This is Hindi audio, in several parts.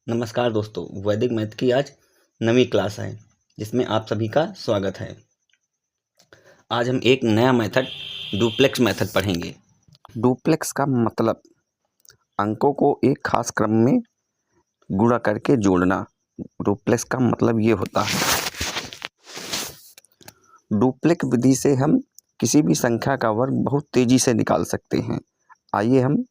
नमस्कार दोस्तों, वैदिक मैथ की आज नवी क्लास है जिसमें आप सभी का स्वागत है। आज हम एक नया मेथड डुप्लेक्स मेथड पढ़ेंगे। डुप्लेक्स का मतलब अंकों को एक खास क्रम में गुणा करके जोड़ना। डुप्लेक्स का मतलब ये होता है। डुप्लेक्स विधि से हम किसी भी संख्या का वर्ग बहुत तेजी से निकाल सकते हैं। आइए हम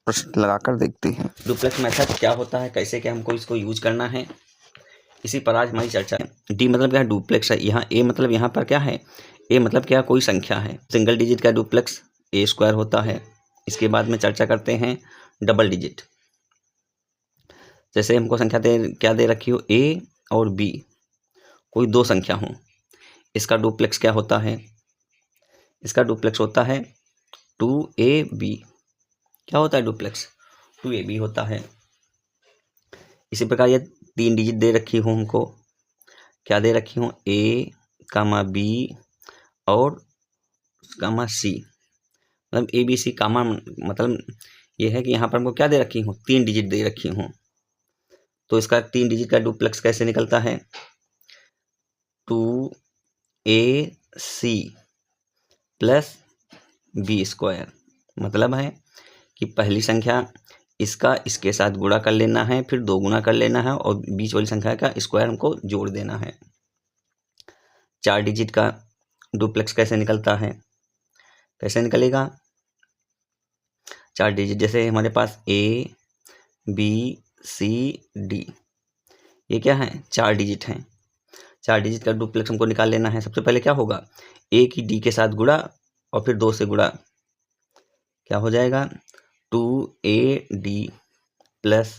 प्रश्न लगाकर देखते हैं। डुप्लेक्स मेथड क्या होता है, कैसे क्या हमको इसको यूज करना है, इसी पर आज हमारी चर्चा है। डी मतलब क्या है? डुप्लेक्स है। यहाँ ए मतलब यहाँ पर क्या है? ए मतलब क्या? कोई संख्या है। सिंगल डिजिट का डुप्लेक्स ए स्क्वायर होता है। इसके बाद में चर्चा करते हैं डबल डिजिट। जैसे हमको संख्या क्या दे रखी हो, ए और बी, कोई दो संख्या हो, इसका डुप्लेक्स क्या होता है? इसका डुप्लेक्स होता है 2ab। क्या होता है डुप्लेक्स? 2ab होता है। इसी प्रकार ये तीन डिजिट दे रखी हूँ हमको। क्या दे रखी हूँ? a, b और c। मतलब ABC कामा मतलब ये है कि यहाँ पर हमको क्या दे रखी हूँ? तीन डिजिट दे रखी हूँ। तो इसका तीन डिजिट का डुप्लेक्स कैसे निकलता है? 2ac plus b square. मतलब है कि पहली संख्या इसका इसके साथ गुणा कर लेना है, फिर दो गुना कर लेना है और बीच वाली संख्या का स्क्वायर हमको जोड़ देना है। चार डिजिट का डुप्लेक्स कैसे निकलता है? कैसे निकलेगा? चार डिजिट जैसे हमारे पास A, B, C, D, ये क्या है? चार डिजिट हैं। चार डिजिट का डुप्लेक्स हमको निकाल लेना है। सबसे पहले क्या होगा? A की D के साथ गुणा और फिर दो से गुणा। क्या हो जाएगा? 2AD plus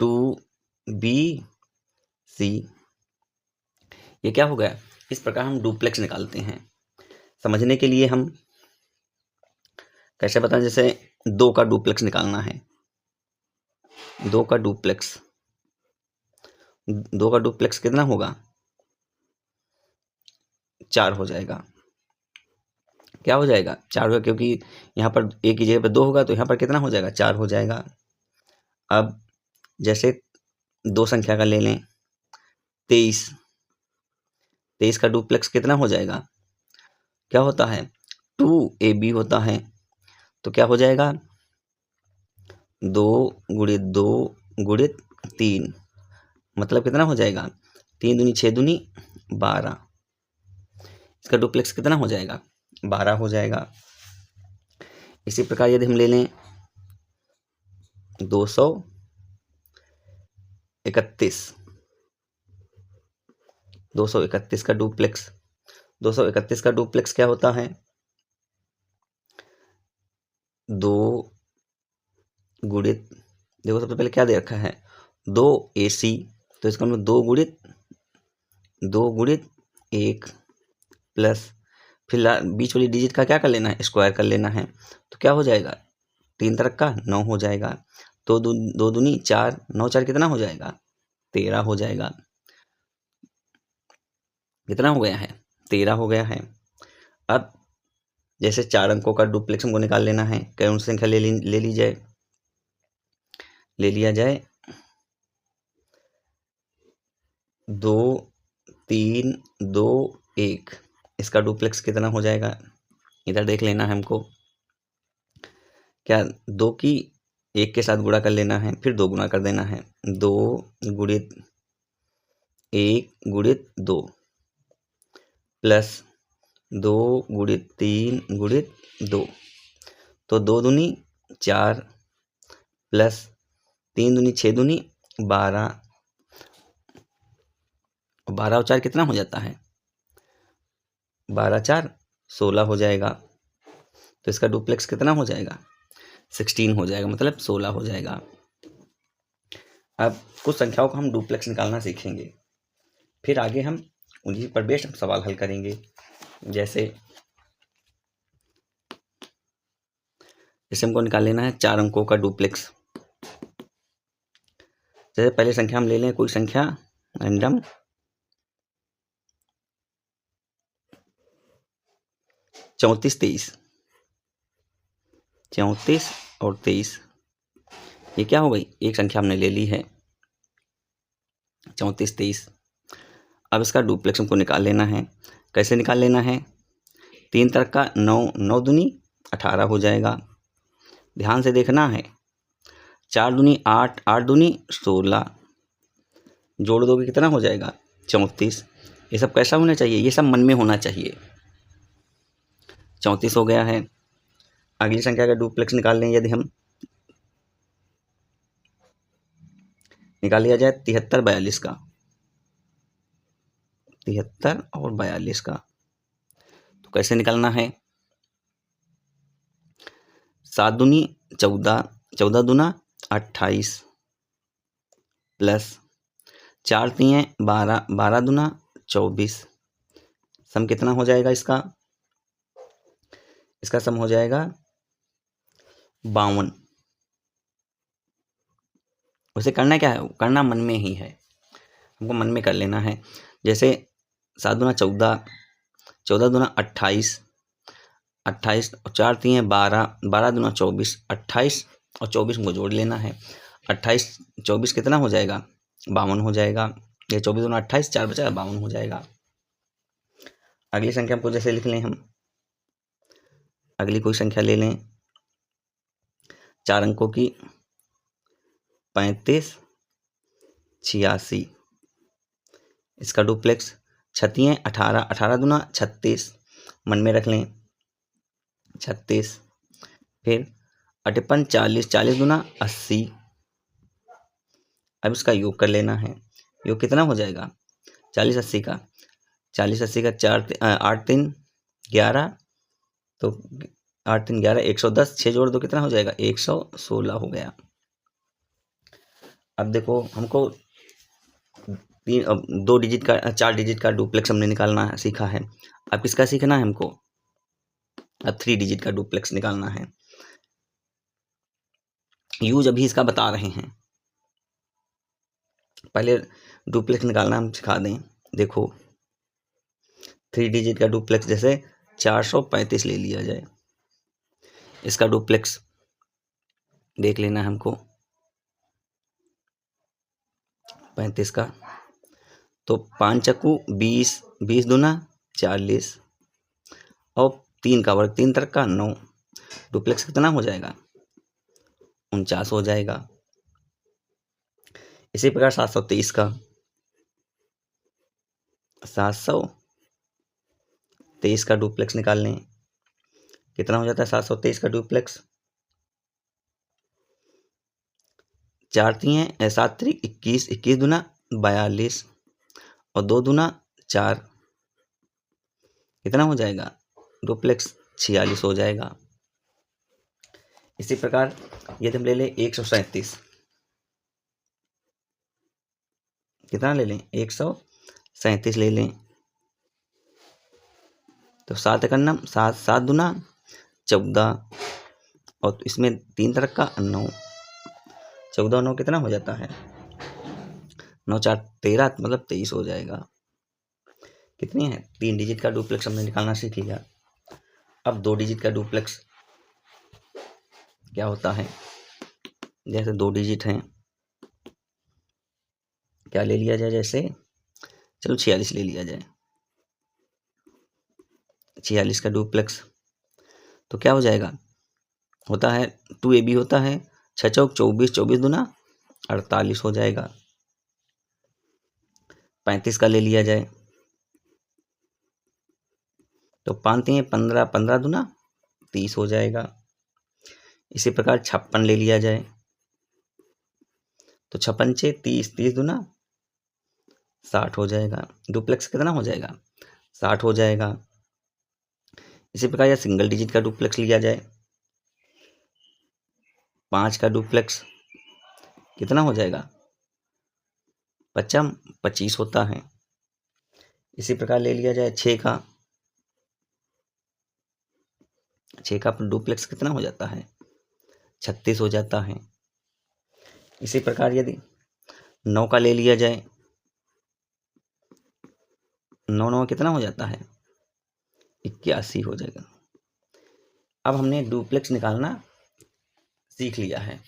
2BC। ये क्या हो गया? इस प्रकार हम डुप्लेक्स निकालते हैं। समझने के लिए हम कैसे बताएं? जैसे दो का डुप्लेक्स निकालना है। दो का डुप्लेक्स कितना होगा? चार हो जाएगा। क्या हो जाएगा? चार होगा, क्योंकि यहाँ पर एक की जगह पर दो होगा तो यहाँ पर कितना हो जाएगा? चार हो जाएगा। अब जैसे दो संख्या का ले लें, 23। 23 का डुप्लेक्स कितना हो जाएगा? क्या होता है? 2ab होता है। तो क्या हो जाएगा? 2 गुणित 2 गुणित 3, मतलब कितना हो जाएगा? 3 दूनी 6 दूनी 12। इसका डुप्लेक्स कितना हो जाएगा? 12 हो जाएगा। इसी प्रकार यदि हम ले लें 231, 231 का डुप्लेक्स। 231 का डुप्लेक्स क्या होता है? 2 गुणित, देखो सबसे पहले क्या दे रखा है? 2ac, तो इसका मतलब 2 गुणित 1 प्लस, फिर बीच वाली डिजिट का क्या कर लेना है? स्क्वायर कर लेना है। तो क्या हो जाएगा? 3 तरक का 9 हो जाएगा। तो दो दूनी 4, 9 4 कितना हो जाएगा? 13 हो जाएगा। कितना हो गया है? 13 हो गया है। अब जैसे चार अंकों का डुप्लेक्स हमको निकाल लेना है। कौन सी संख्या ले ली जाए? ले लिया जाए 2 3 2 1। इसका डुप्लेक्स कितना हो जाएगा? इधर देख लेना है हमको। क्या? 2 की 1 के साथ गुणा कर लेना है, फिर दो गुणा कर देना है। 2 गुणित 1 गुणित 2 प्लस 2 गुणित 3 गुणित 2। तो 2 दूनी 4 प्लस 3 दूनी 6 दूनी 12। 12 और 4 कितना हो जाता है? 12 4 16 हो जाएगा। तो इसका डुप्लेक्स कितना हो जाएगा? 16 हो जाएगा, मतलब 16 हो जाएगा। अब कुछ संख्याओं का हम डुप्लेक्स निकालना सीखेंगे, फिर आगे हम उन्हीं पर बेस्ड हम सवाल हल करेंगे। जैसे हमको निकाल लेना है चार अंकों का डुप्लेक्स। जैसे पहले संख्या हम ले लें, कोई संख्या रैंडम 34 23, 34 और 23। ये क्या हो गई, एक संख्या हमने ले ली है 34 23। अब इसका डुप्लेक्स हमको निकाल लेना है। कैसे निकाल लेना है, 3 तरक का 9, 9 दूनी 18 हो जाएगा। ध्यान से देखना है, 4 दूनी 8, 8 दूनी 16, जोड़ दोगे कितना हो जाएगा 34। ये सब कैसा होना चाहिए, ये सब मन में होना चाहिए। 34 हो गया है। अगली संख्या का डुप्लेक्स निकाल लें, यदि हम निकाल लिया जाए 73 42 का, 73 और 42 का, तो कैसे निकालना है, 7 दूनी 14, 14 दूना 28 प्लस 4 तिये 12, 12 दूना 24। सम कितना हो जाएगा इसका, इसका सम हो जाएगा 52। उसे करना क्या है, करना मन में ही है, हमको मन में कर लेना है। जैसे 7 दूना 14, 14 दूना 28, 28 और 4 तिये 12, 12 दूना 24, 28 और 24 हमको जोड़ लेना है। 28 24 कितना हो जाएगा 52 हो जाएगा। ये 24 दूना 28, 4 बचा 52 हो जाएगा। अगली संख्या हमको जैसे लिख लें, हम अगली कोई संख्या ले लें 4 अंकों की 35 86। इसका डुप्लेक्स 6 18, 18 दूना 36, मन में रख लें 36। फिर 58 40, 40 दूना 80। अब इसका योग कर लेना है। योग कितना हो जाएगा 40 80 का, 40 80 का 8 3 11, तो 8 3 11 110, 6 जोड़ दो कितना हो जाएगा 116 हो गया। अब देखो हमको 2 डिजिट का 4 डिजिट का डुप्लेक्स हमने निकालना सीखा है। अब किसका सीखना है हमको, अब 3 डिजिट का डुप्लेक्स निकालना है। यूज अभी इसका बता रहे हैं, पहले डुप्लेक्स निकालना हम सिखा दें। देखो 3 डिजिट का डुप्लेक्स जैसे 435 ले लिया जाए, इसका डुप्लेक्स देख लेना है हमको 35 का, तो 5 चक्कू 20, 20 दूना 40 और 3 का वर्ग 3 तरक का 9, डुप्लेक्स कितना हो जाएगा 49 हो जाएगा। इसी प्रकार 723 का, 723 का डुप्लेक्स निकाल लें, कितना हो जाता है 723 का डुप्लेक्स, 4 तिये 7 3 21, 21 दूना 42 और 2 दूना 4, कितना हो जाएगा डुप्लेक्स 46 हो जाएगा। इसी प्रकार यदि हम ले लें 137, कितना ले लें 137 ले लें, तो 7 एकन्नम 7, 7 दूना 14 और इसमें 3 तरक का 9, 14 9 कितना हो जाता है 9 4 13, मतलब 23 हो जाएगा। कितनी है 3 डिजिट का डुप्लेक्स हमने निकालना सीख लिया। अब 2 डिजिट का डुप्लेक्स क्या होता है, जैसे 2 डिजिट हैं, क्या ले लिया जाए, जैसे चलो 46 ले लिया जाए, 46 का डुप्लेक्स तो क्या हो जाएगा, होता है 2AB होता है 6 चौक 24, 24 दूना 48 हो जाएगा। 35 का ले लिया जाए, तो 5 तिये 15, 15 दूना 30 हो जाएगा। इसी प्रकार 56 ले लिया जाए, तो 56 6 30, 30 दूना 60 हो जाएगा। डुप्लेक्स कितना हो जाएगा 60 हो जाएगा। इसी प्रकार या सिंगल डिजिट का डुप्लेक्स लिया जाए, 5 का डुप्लेक्स कितना हो जाएगा 55 25 होता है। इसी प्रकार ले लिया जाए 6 का, 6 का डुप्लेक्स कितना हो जाता है 36 हो जाता है। इसी प्रकार यदि 9 का ले लिया जाए, 9 9 कितना हो जाता है 81 हो जाएगा। अब हमने डुप्लेक्स निकालना सीख लिया है।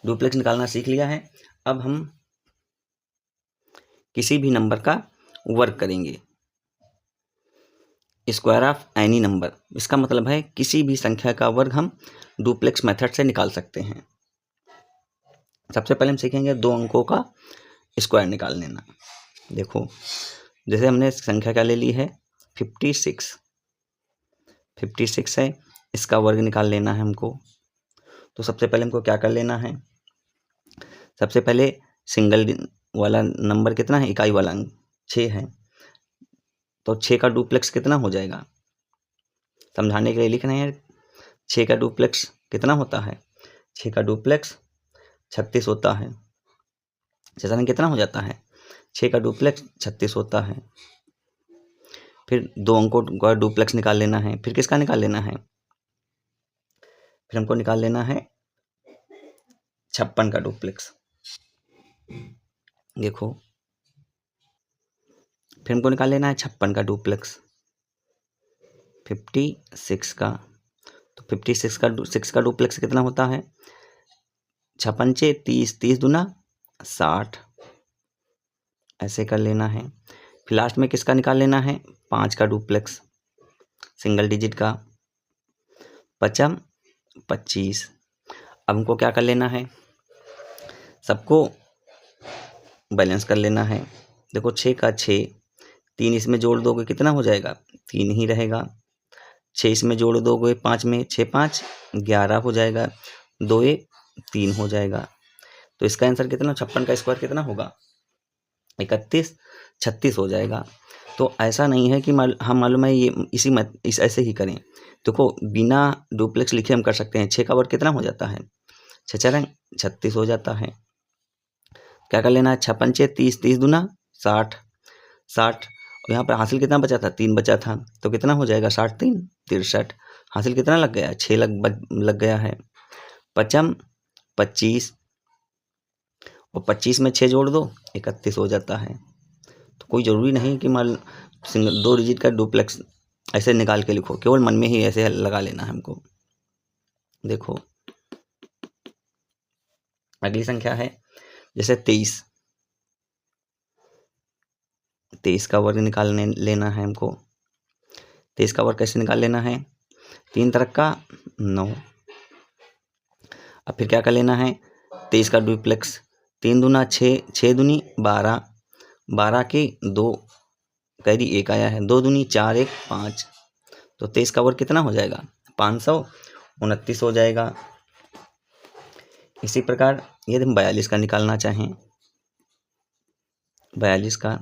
डुप्लेक्स निकालना सीख लिया है। अब हम किसी भी नंबर का वर्ग करेंगे, स्क्वायर ऑफ एनी नंबर। इसका मतलब है किसी भी संख्या का वर्ग हम डुप्लेक्स मेथड से निकाल सकते हैं। सबसे पहले हम सीखेंगे 2 अंकों का स्क्वायर निकाल लेना। देखो, जैसे हमने संख्या क्या ले ली है 56 है, इसका वर्ग निकाल लेना है हमको। तो सबसे पहले हमको क्या कर लेना है, सबसे पहले सिंगल वाला नंबर कितना है, इकाई वाला अंक 6 है, तो 6 का डुप्लेक्स कितना हो जाएगा, समझाने के लिए लिख रहे हैं। 6 का डुप्लेक्स कितना होता है, 6 का डुप्लेक्स 36 होता है। जैसा कितना हो जाता है, 6 का डुप्लेक्स 36 होता है। फिर 2 अंकों का डुप्लेक्स निकाल लेना है। फिर किसका निकाल लेना है, फिर हमको निकाल लेना है 56 का डुप्लेक्स। देखो, फिर हमको निकाल लेना है 56 का डुप्लेक्स 56 का। तो 6 का डुप्लेक्स कितना होता है, 56 30, 30 दूना 60, ऐसे कर लेना है। फिर लास्ट में किसका निकाल लेना है, 5 का डुप्लेक्स सिंगल डिजिट का, 5 25। अब हमको क्या कर लेना है, सबको बैलेंस कर लेना है। देखो 6 का 6, 3 इसमें जोड़ दोगे कितना हो जाएगा, 3 ही रहेगा। 6 इसमें जोड़ दोगे 5 में, 6 5 11 हो जाएगा, 2 1 3 हो जाएगा। तो इसका आंसर कितना, 56 का स्क्वायर कितना होगा, 31 36 हो जाएगा। तो ऐसा नहीं है कि हम मालूम है ये इस ऐसे ही करें। देखो, बिना डुप्लेक्स लिखे हम कर सकते हैं। 6 का वर्ग कितना हो जाता है, 6 4 36 हो जाता है। क्या कर लेना है, 6 5 30, 30 दूना 60, 60। और यहाँ पर हासिल कितना बचा था, 3 बचा था, तो कितना हो जाएगा 60 3 63। हासिल कितना लग गया, 6 लग गया है। 5 25 और 25 में 6 जोड़ दो 31 हो जाता है। तो कोई ज़रूरी नहीं कि सिंगल 2 डिजिट का डुप्लेक्स ऐसे निकाल के लिखो, केवल मन में ही ऐसे लगा लेना है हमको। देखो, अगली संख्या है जैसे 23 का वर्ग निकालने लेना है हमको। 23 का वर्ग कैसे निकाल लेना है, 3 तरक का 9। अब फिर क्या कर लेना है, 23 का डुप्लेक्स 3 दूना 6, 6 दूनी 12, 12 के 2 कैरी 1 आया है, 2 दूनी 4 1 5। तो 23 का वर्ग कितना हो जाएगा, 529 हो जाएगा। इसी प्रकार यदि हम 42 का निकालना चाहें, 42 का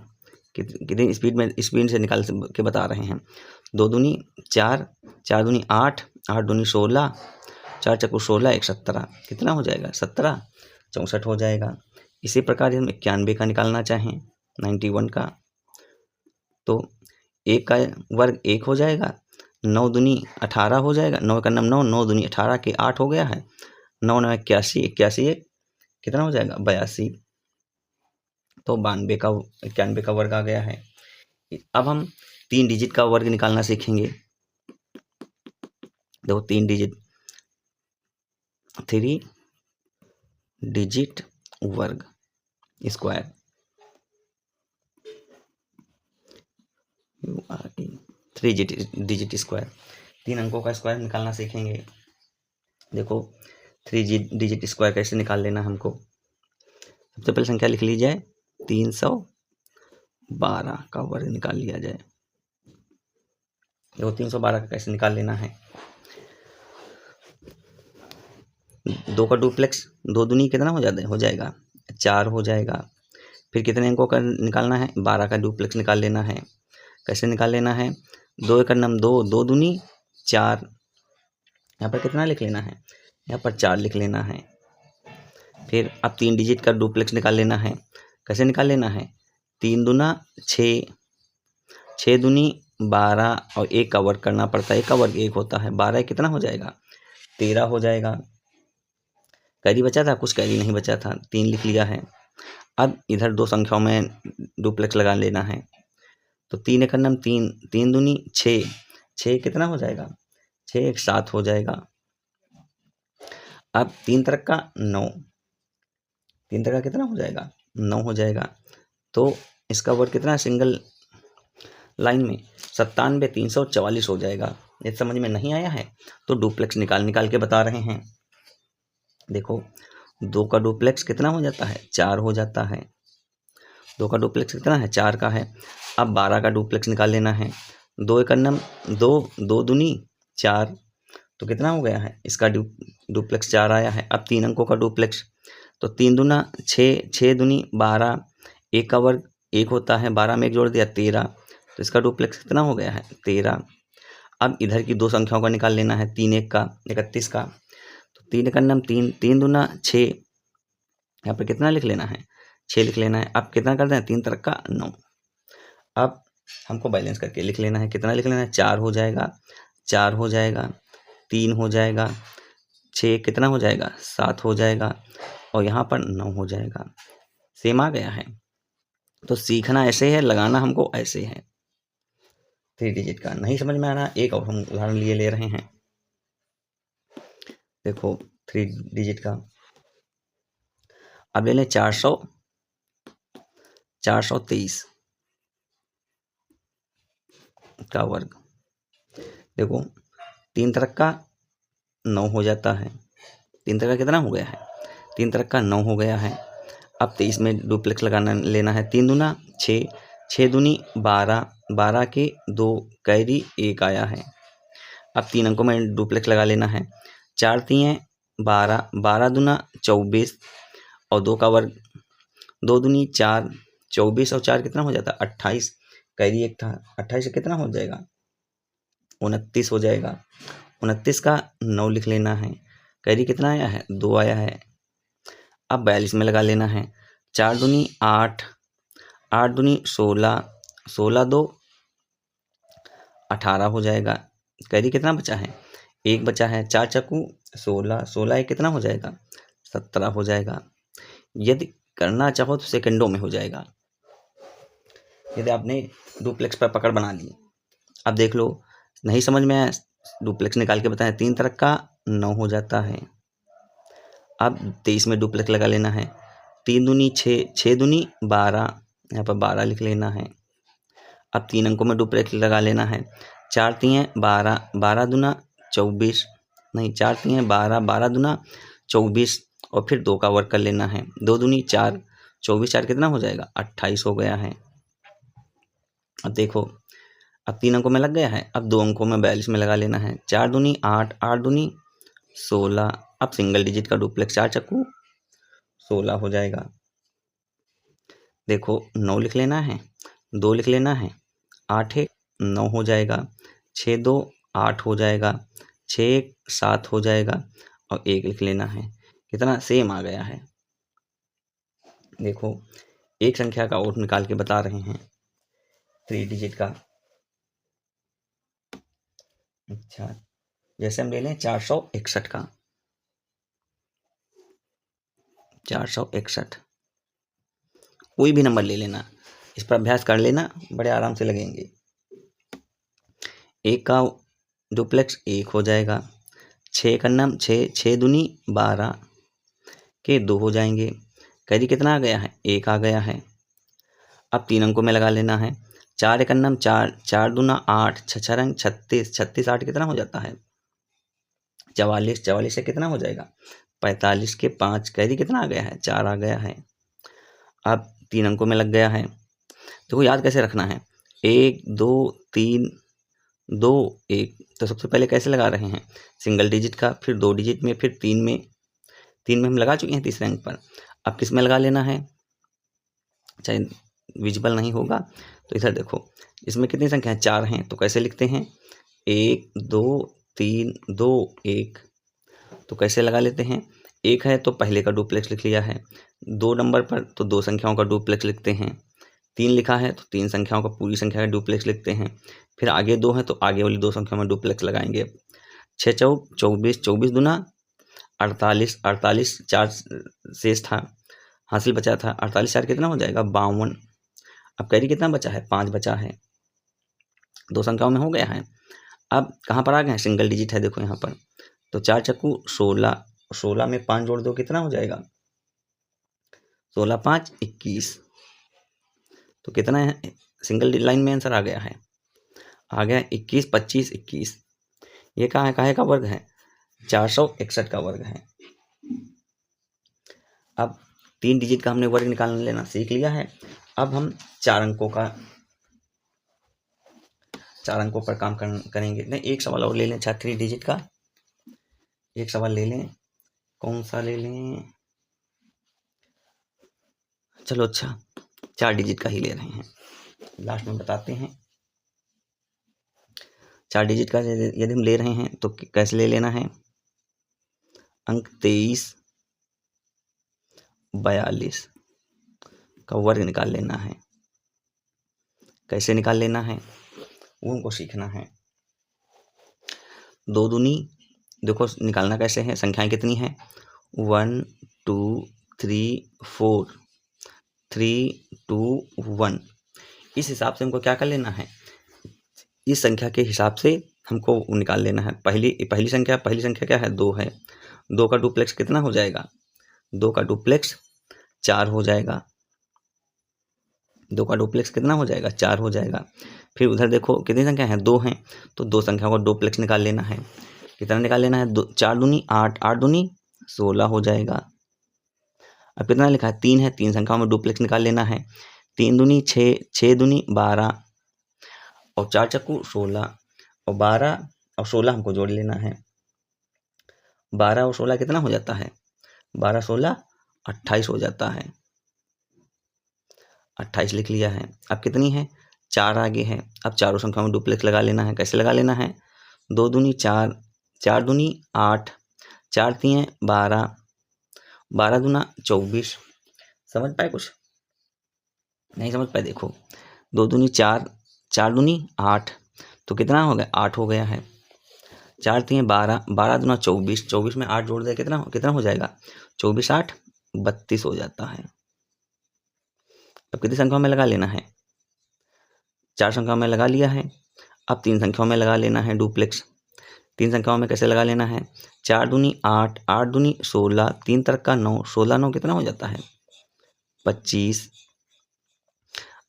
कितनी स्पीड से निकाल के बता रहे हैं। 2 दूनी 4, 4 दूनी 8, 8 दूनी 16, 4 चक्कू 16 1 17, कितना हो जाएगा 17 64 हो जाएगा। इसी प्रकार हम 91 का निकालना चाहें, 91 का, तो 1 का वर्ग 1 हो जाएगा, 9 दूनी 18 हो जाएगा, 9 का 9, 9 दूनी 18 के 8 हो गया है, 9 9 81, 81 1 कितना हो जाएगा 82। तो 91 का वर्ग आ गया है। अब हम 3 डिजिट का वर्ग निकालना सीखेंगे। देखो 3 डिजिट वर्ग स्क्वायर, 3 डिजिट स्क्वायर, 3 अंकों का स्क्वायर निकालना सीखेंगे। देखो 3 डिजिट स्क्वायर कैसे निकाल लेना हमको। सबसे पहले संख्या लिख ली जाए, 312 का वर्ग निकाल लिया जाए। देखो 312 का कैसे निकाल लेना है, 2 का डुप्लेक्स 2 दूनी कितना हो जाएगा 4 हो जाएगा। फिर कितने अंकों का निकालना है, 12 का डुप्लेक्स निकाल लेना है। कैसे निकाल लेना है, 2 एक 2, 2 दूनी 4, यहाँ पर कितना लिख लेना है, यहाँ पर 4 लिख लेना है। फिर अब 3 डिजिट का डुप्लेक्स निकाल लेना है। कैसे निकाल लेना है, 3 दूना 6, 6 दूनी 12 और 1 का वर्ग करना पड़ता है, 1 का वर्ग 1 होता है, 12 कितना हो जाएगा 13 हो जाएगा। कैरी बचा था, कुछ कैरी नहीं बचा था, 3 लिख लिया है। अब इधर 2 संख्याओं में डुप्लेक्स लगा लेना है। तो 3 एक 3, 3 दूनी 6, 6 कितना हो जाएगा 6 1 7 हो जाएगा। अब 3 तरक का 9, 3 तक का कितना हो जाएगा 9 हो जाएगा। तो इसका वर्ग कितना है सिंगल लाइन में 97 344 हो जाएगा। ये समझ में नहीं आया है तो डुप्लेक्स निकाल के बता रहे हैं। देखो 2 का डुप्लेक्स कितना हो जाता है 4 हो जाता है। 2 का डुप्लेक्स कितना है 4 का है। अब 12 का डुप्लेक्स निकाल लेना है। 2 एक अन्नम 2, 2 दूनी 4, तो कितना हो गया है इसका डुप्लेक्स 4 आया है। अब 3 अंकों का डुप्लेक्स तो 3 दूना 6, 6 दूनी 12, 1 का वर्ग 1 होता है, 12 में 1 जोड़ दिया 13, तो इसका डुप्लेक्स कितना हो गया है 13। अब इधर की 2 संख्याओं का निकाल लेना है 3 1 का 31 का, तो 3 एक अन्नम 3, 3 दूना 6, यहाँ पर कितना लिख लेना है 6 लिख लेना है। अब कितना कर दें 3 तरक का 9। अब हमको बैलेंस करके लिख लेना है, कितना लिख लेना है 4 हो जाएगा, 4 हो जाएगा, 3 हो जाएगा, 6 कितना हो जाएगा 7 हो जाएगा और यहाँ पर 9 हो जाएगा। सेम आ गया है। तो सीखना ऐसे है, लगाना हमको ऐसे है। 3 डिजिट का नहीं समझ में आ रहा, एक और हम उदाहरण लिए ले रहे हैं। देखो 3 डिजिट का अब ले लें 423 का वर्ग। देखो 3 तरक का 9 हो जाता है। 3 तरक का कितना हो गया है 3 तरक का 9 हो गया है। अब 23 में डुप्लेक्स लगाना लेना है। 3 दूना 6, 6 दूनी 12, 12 के 2 कैरी 1 आया है। अब 3 अंकों में डुप्लेक्स लगा लेना है। 4 3 12, 12 दूना 24 और 2 का वर्ग 2 दूनी 4, 24 और 4 कितना हो जाता है 28, कैरी 1 था, 28 से कितना हो जाएगा 29 हो जाएगा। 29 का 9 लिख लेना है। कैरी कितना आया है 2 आया है। अब 42 में लगा लेना है। 4 दूनी 8, 8 दूनी 16, 16 2 18 हो जाएगा। कैरी कितना बचा है 1 बचा है। 4 चक्कू 16, 16 1 कितना हो जाएगा 17 हो जाएगा। यदि करना चाहो तो सेकंडों में हो जाएगा, यदि आपने डुप्लेक्स पर पकड़ बना ली। अब देख लो नहीं समझ में आया, डुप्लेक्स निकाल के बताएं। 3 तरक का 9 हो जाता है। अब 23 में डुप्लेक्स लगा लेना है। 3 दूनी 6, 6 दूनी 12, यहाँ पर 12 लिख लेना है। अब 3 अंकों में डुप्लेक्स लगा लेना है। 4 3 12, 12 दूना 24, नहीं 4 3 12, 12 दूना 24 और फिर 2 का वर्ग कर लेना है। 2 दूनी 4, 24 4 कितना हो जाएगा 28 हो गया है। अब देखो अब 3 अंकों में लग गया है। अब 2 अंकों में 42 में लगा लेना है। 4 दूनी 8, 8 दूनी 16। अब सिंगल डिजिट का डुप्लेक्स 4 चक्कू 16 हो जाएगा। देखो 9 लिख लेना है, 2 लिख लेना है, 8 1 9 हो जाएगा, 6 2 8 हो जाएगा, 6 1 7 हो जाएगा और 1 लिख लेना है। कितना सेम आ गया है। देखो एक संख्या का और निकाल के बता रहे हैं 3 डिजिट का। अच्छा जैसे हम ले लें 461 का, 461 कोई भी नंबर ले लेना, इस पर अभ्यास कर लेना, बड़े आराम से लगेंगे। 1 का डुप्लेक्स 1 हो जाएगा। 6 का नाम 6, 6 दूनी 12 के 2 हो जाएंगे। कैरी कितना आ गया है 1 आ गया है। अब 3 अंकों में लगा लेना है। 4 एक नाम 4, 4 दूना 8, 6 रंग 36, 36 8 कितना हो जाता है 44, 44 से कितना हो जाएगा 45 के 5। कैरी कितना आ गया है 4 आ गया है। अब 3 अंकों में लग गया है। देखो याद कैसे रखना है 1 2 3 2 1। तो सबसे पहले कैसे लगा रहे हैं सिंगल डिजिट का, फिर 2 डिजिट में, फिर 3 में। 3 में हम लगा चुके हैं तीसरे अंक पर। अब किस में लगा लेना है, चाहे विजिबल नहीं होगा तो इधर देखो इसमें कितनी संख्या है 4 हैं, तो कैसे लिखते हैं 1 2 3 2 1। तो कैसे लगा लेते हैं 1 है तो पहले का डुप्लेक्स लिख लिया है। 2 नंबर पर तो 2 संख्याओं का डुप्लेक्स लिखते हैं। 3 लिखा है तो 3 संख्याओं का पूरी संख्या का डुप्लेक्स लिखते हैं। फिर आगे 2 है तो आगे वाली 2 संख्या में डुप्लेक्स लगाएंगे। 6 चौक 24, 24 दूना 48, 48 4 शेष था, हासिल बचा था। 48 4 कितना हो जाएगा 52। अब कैरी कितना बचा है 5 बचा है। 2 संख्याओं में हो गया है। अब कहाँ पर आ गए हैं सिंगल डिजिट है, देखो यहाँ पर। तो 4 चक्कू 16, 16 में 5 जोड़ दो कितना हो जाएगा 16 5 21। तो कितना है, सिंगल लाइन में आंसर आ गया है, आ गया 21 25 21। ये कहाँ है, काहे का वर्ग है, 461 का वर्ग है। अब 3 डिजिट का हमने वर्ग निकाल लेना सीख लिया है। अब हम 4 अंकों पर काम करेंगे। नहीं, एक सवाल और ले लें, 3 डिजिट का एक सवाल ले लें। कौन सा ले लें, चलो अच्छा 4 डिजिट का ही ले रहे हैं, लास्ट में बताते हैं। 4 डिजिट का यदि हम ले रहे हैं तो कैसे ले लेना है, अंक 23 42 का वर्ग निकाल लेना है। कैसे निकाल लेना है वो हमको सीखना है। 2 दूनी, देखो निकालना कैसे है, संख्याएं कितनी हैं, 1 2 3 4 3 2 1। इस हिसाब से हमको क्या कर लेना है, इस संख्या के हिसाब से हमको निकाल लेना है। पहली संख्या क्या है, 2 है। 2 का डुप्लेक्स कितना हो जाएगा, 2 का डुप्लेक्स 4 हो जाएगा। 2 का डुप्लेक्स कितना हो जाएगा, 4 हो जाएगा। फिर उधर देखो कितनी संख्या है, 2 हैं, तो 2 संख्या का डुप्लेक्स निकाल लेना है। कितना निकाल लेना है, 4 दूनी 8 8 दूनी 16 हो जाएगा। अब कितना लिखा है, 3 है, 3 संख्याओं में डुप्लेक्स निकाल लेना है। 3 दूनी 6 6 दूनी 12 और 4 चक्कू 16 और 12 और 16 हमको जोड़ लेना है। 12 और 16 कितना हो जाता है, 12 16 28 हो जाता है। 28 लिख लिया है। अब कितनी है, 4 आगे है। अब चारों संख्याओं में डुप्लेक्स लगा लेना है। कैसे लगा लेना है, 2 दूनी 4 4 दूनी 8 4 3 12 12 दूना 24। समझ पाए, कुछ नहीं समझ पाए, देखो 2 दूनी 4 4 दूनी 8 तो कितना हो गया, 8 हो गया है। 4 3 12 12 दूना 24 24 में 8 जोड़ दे कितना हो जाएगा, 24 8 32 हो जाता है। अब कितनी संख्याओं में लगा लेना है, 4 संख्याओं में लगा लिया है। अब 3 संख्याओं में लगा लेना है डुप्लेक्स। 3 संख्याओं में कैसे लगा लेना है, 4 दूनी 8 8 दूनी 16 3 तरक का 9 16 9 कितना हो जाता है, 25।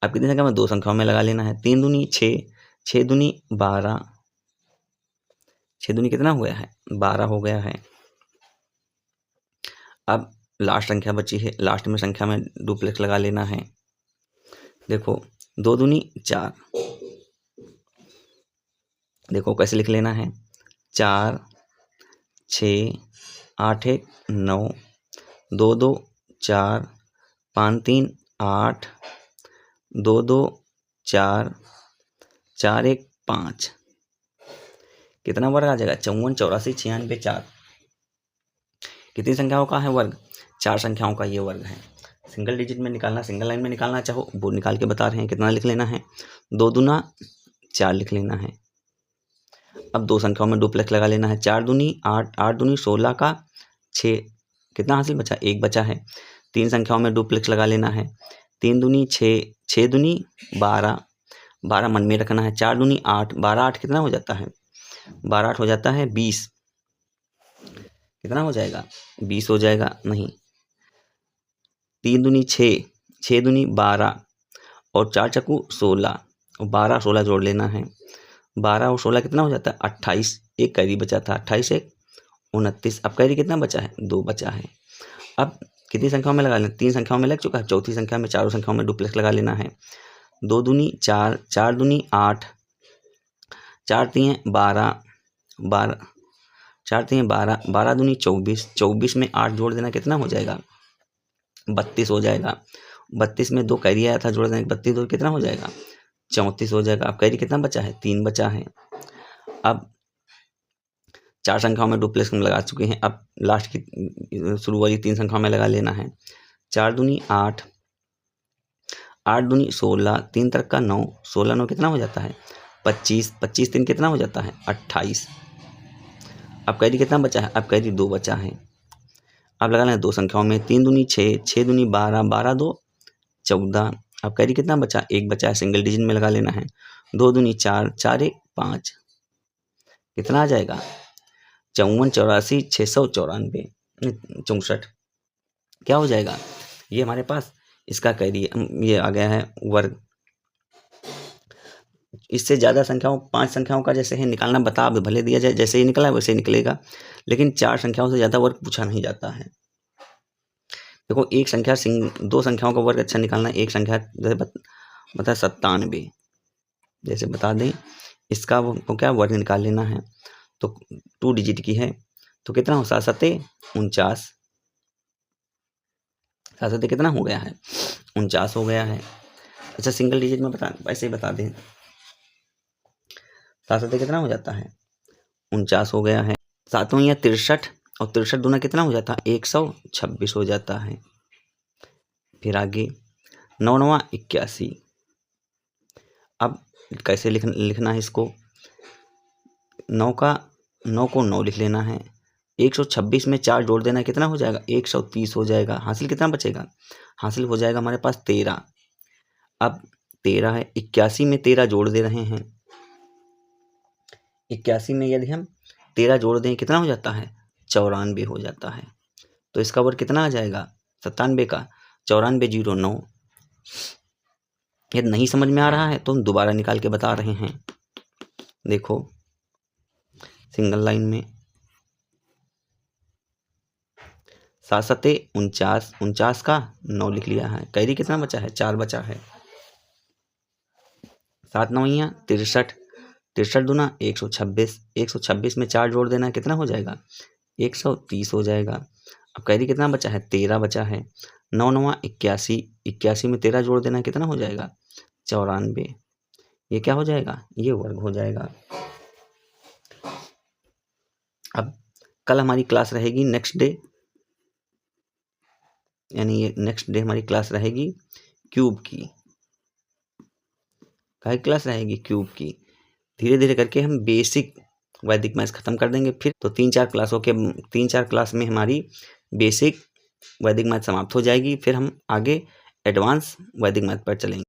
अब कितनी संख्या में, 2 संख्याओं में लगा लेना है। 3 दूनी 6 6 दूनी 12 6 दूनी कितना हो गया है, 12 हो गया है। अब लास्ट संख्या बची है, लास्ट में संख्या में डुप्लेक्स लगा लेना है। देखो 2 दूनी 4, देखो कैसे लिख लेना है, 4 6 8 1 9 2 2 4 5 3 8 2 2 4 4 1 5। कितना वर्ग आ जाएगा, 54 84 96 4। कितनी संख्याओं का है वर्ग, 4 संख्याओं का ये वर्ग है। सिंगल डिजिट में निकालना, सिंगल लाइन में निकालना चाहो वो निकाल के बता रहे हैं। कितना लिख लेना है, 2 दूना 4 लिख लेना है। अब 2 संख्याओं में डुप्लेक्स लगा लेना है। 4 दूनी 8 8 दूनी 16 का 6 कितना हासिल बचा, 1 बचा है। 3 संख्याओं में डुप्लेक्स लगा लेना है। 3 दूनी 6 6 दूनी 12 12 मन में रखना है। 4 दूनी 8 12 8 कितना हो जाता है, 12 8 हो जाता है 20। कितना हो जाएगा, 20 हो जाएगा, नहीं। 3 दूनी 6 6 दूनी 12 और 4 चक्कू 16 और 12 16 जोड़ लेना है। 12 और 16 कितना हो जाता है, 28। एक कैरी बचा था, 28 1 29। अब कैरी कितना बचा है, 2 बचा है। अब कितनी संख्याओं में लगा लेना, 3 संख्याओं में लग चुका है। चौथी संख्या में चारों संख्याओं में डुप्लेक्स लगा लेना है। 2 दूनी 4 4 दूनी 8 4 3 12 12 4 3 12 12 दूनी 24 24 में 8 जोड़ देना कितना हो जाएगा, 32 हो जाएगा। 32 में 2 कैरी आया था, जोड़ देना 32 2 कितना हो जाएगा, 34 हो जाएगा। अब कैरी कितना बचा है, 3 बचा है। अब 4 संख्याओं में डुप्लेक्स हम लगा चुके हैं। अब लास्ट की शुरू वाली 3 संख्याओं में लगा लेना है। 4 दूनी 8 8 दूनी 16 3 तरक का 9 16 9 कितना हो जाता है, 25 25 3 कितना हो जाता है, 28। अब कैरी कितना बचा है, अब कैरी 2 बचा है। अब लगा लेना 2 संख्याओं में। 3 दूनी 6 6 दूनी 12 12 2 14। अब कैरी कितना बचा, 1 बचा है, सिंगल डिजिट में लगा लेना है। 2 दूनी 4 4 1 5 कितना आ जाएगा, 54 84 694 64। क्या हो जाएगा, ये हमारे पास इसका कैरी ये आ गया है वर्ग। इससे ज़्यादा संख्याओं 5 संख्याओं का जैसे है निकालना बता भले दिया जाए, जैसे ही निकला है वैसे ही निकलेगा, लेकिन 4 संख्याओं से ज़्यादा वर्ग पूछा नहीं जाता है। देखो एक संख्या 2 संख्याओं का वर्ग अच्छा निकालना, एक संख्या जैसे बता 97, जैसे बता दें इसका वो क्या वर्ग निकाल लेना है, तो 2 डिजिट की है तो कितना हो 7 सत्ते 49, 7 सत्ते कितना हो गया है 49 हो गया है। अच्छा सिंगल डिजिट में बता ऐसे ही बता दें 7 सत्ते कितना हो जाता है 49 हो गया है। 7 या 63 और 63 दूना कितना हो जाता है 126 हो जाता है। फिर आगे 9 9 81। अब कैसे लिखना है इसको, 9 को 9 लिख लेना है, 126 में 4 जोड़ देना कितना हो जाएगा 130 हो जाएगा। हासिल कितना बचेगा, हासिल हो जाएगा हमारे पास 13। अब 13 है, 81 में 13 जोड़ दे रहे हैं, 81 में यदि हम 13 जोड़ दें कितना हो जाता है 94 हो जाता है। तो इसका वर्ग कितना आ जाएगा 97 का 94 0 9। यदि नहीं समझ में आ रहा है तो हम दोबारा निकाल के बता रहे हैं। देखो सिंगल लाइन में 7 सत्ते 49, 49 का 9 लिख लिया है, कैरी कितना बचा है 4 बचा है। 7 9 63, 63 दूना 126, 126 में 4 जोड़ देना कितना हो जाएगा 130 हो जाएगा। अब कैरी कितना बचा है 13 बचा है। 9 9 81, 81 में 13 जोड़ देना कितना हो जाएगा 94। ये क्या हो जाएगा, ये वर्ग हो जाएगा। अब कल हमारी क्लास रहेगी नेक्स्ट डे, यानी ये नेक्स्ट डे हमारी क्लास रहेगी क्यूब की। क्या क्लास रहेगी क्यूब की। धीरे धीरे करके हम बेसिक वैदिक मैथ्स खत्म कर देंगे। फिर तो 3-4 क्लास में हमारी बेसिक वैदिक मैथ समाप्त हो जाएगी। फिर हम आगे एडवांस वैदिक मैथ पर चलेंगे।